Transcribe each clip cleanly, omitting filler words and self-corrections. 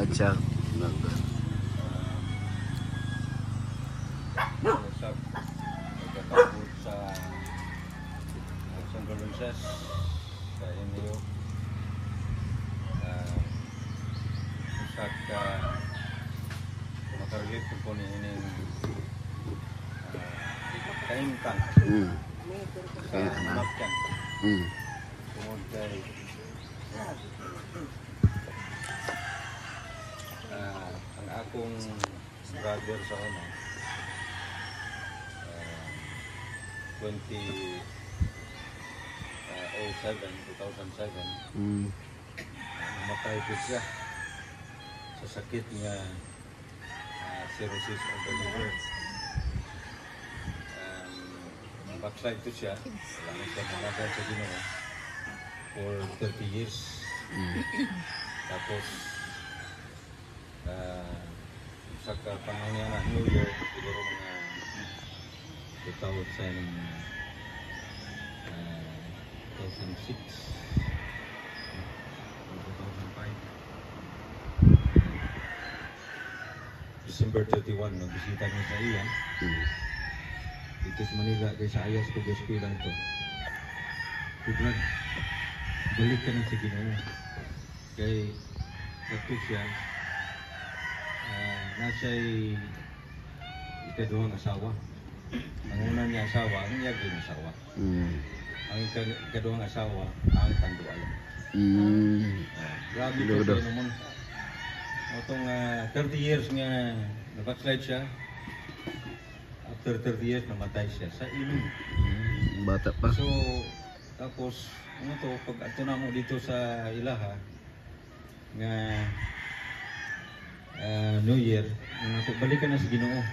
Acha. Usap nagkakabot sa San Carlos sa inyo. Usap ka makarelate ko ni ining kaingkang. Kaya na. Mapkan. Tungod kay ang akong brother sa una 2007 namatay ko siya sa sakit nga cirrhosis of the liver. Backslide to siya, wala na siya nalagay sa Ginoo for 30 years. Tapos sa panahon niya na New Year, siguro mga 2006, 2005. December 31, nagbisita niya sa iya. Dito sa Manila, kay sa ayas ko gaspilan ito. Tuglad, balik ka na sa Ginoo. Kay nato siya, nasa'y ikaduhang asawa. Ang unang niya asawa, ang yagin asawa. Ang ikaduhang asawa, ang tandual. Grabe ko siya naman. Itong 30 years nga na-backslide siya. After 30 years, namatay siya sa inom. Bata pa. So, tapos, ano to, pag ato na mo dito sa Ilaha, nga New Year, balikan na sa Ginoo.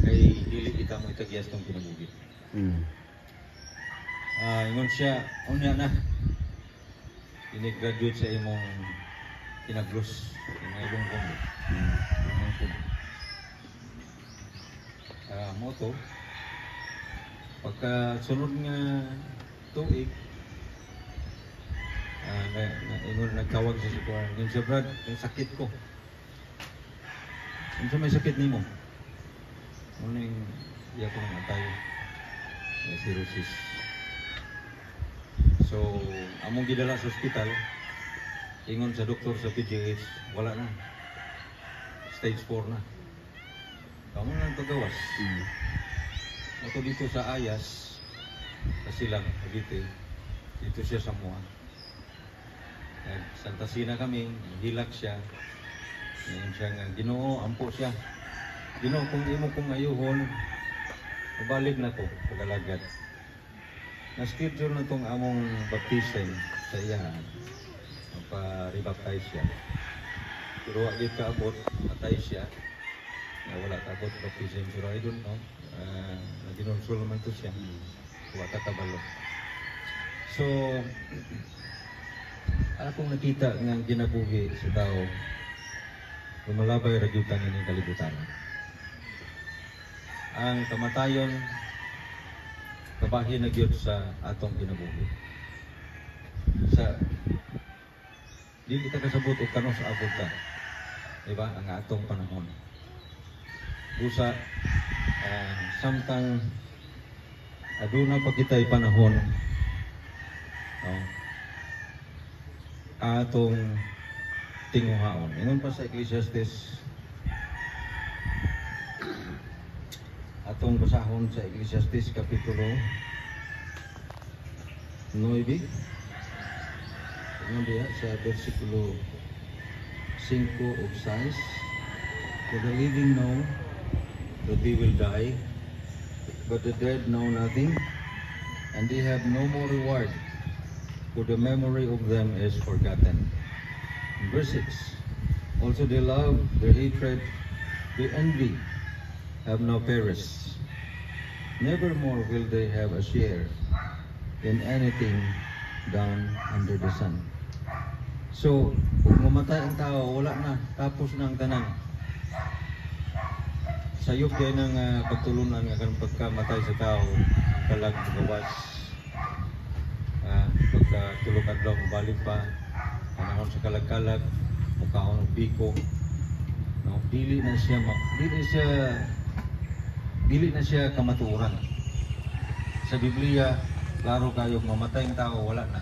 Kay dili kita mo itagyas tong pinabugit. Ingon siya, unya na. Ini-graduate sa imong kinaglos. Imong kombo. Moto. Pagka sunod nga tuig, ingon nagtawag sa sikuan. Ingon siya, Brad, yung sakit ko. Ano may sakit nimo? Ano yung iya ko namatay? Cirrhosis. So, among gidala sa ospital, ingon sa doktor sa PGH, wala na. Stage 4 na. Kamu nang pagawas. Ito dito sa Ayas, sa Silang, Cavite. Dito siya sa Mua. Santa Sina kami, hilak siya. Ngayon siya nga, Ginoo, ampo siya. Ginoo, kung imo kong ayuhon, mabalik na to, pagalagad. Na-schedule na itong among baptism sa iyahan. Magpa-rebaptize siya. Pero agad kaabot, matay siya. Wala kaabot baptism. Pero I don't know, ginonsul naman to siya. Wala katabalo. So, akong nakita nga ginabuhi sa tao, lumalabay ragyutan ng kalibutan. Ang kamatayon, kabahin na gyud sa atong ginabuhi. Sa di kita kasabot og kano sa abot ka. Diba? Ang atong panahon. Busa samtang aduna pa kita'y panahon, atong tinguhaon. Ingon pa sa Ecclesiastes, atong basahon sa Ecclesiastes Kapitulo 9. Ingon diya sa versikulo 5 o 6. For the living know that they will die, but the dead know nothing, and they have no more reward, for the memory of them is forgotten. In verse 6, also they love, their hatred, they envy, have no perished. Nevermore will they have a share in anything done under the sun. So, kung mamatay ang tao, wala na, tapos na ang tanan. Sayop kayo ng pagtulunan nga kanang pagkamatay sa tao, kalag gawas, pagkatulog adlaw, balik pa, panahon sa kalag-kalag, mukaon og biko. No, dili na siya kamatuoran. Sa Biblia, klaro kayo mamatay ang tao, wala na.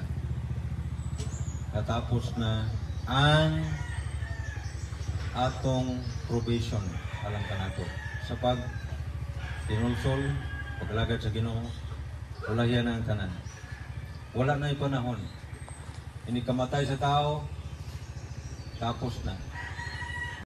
Natapos na ang atong probation, alam ka nato. Sa tinulsol, paglagad sa Ginoo, wala yan ang tanan. Wala na yung panahon. Ini kamatay sa tao, tapos na.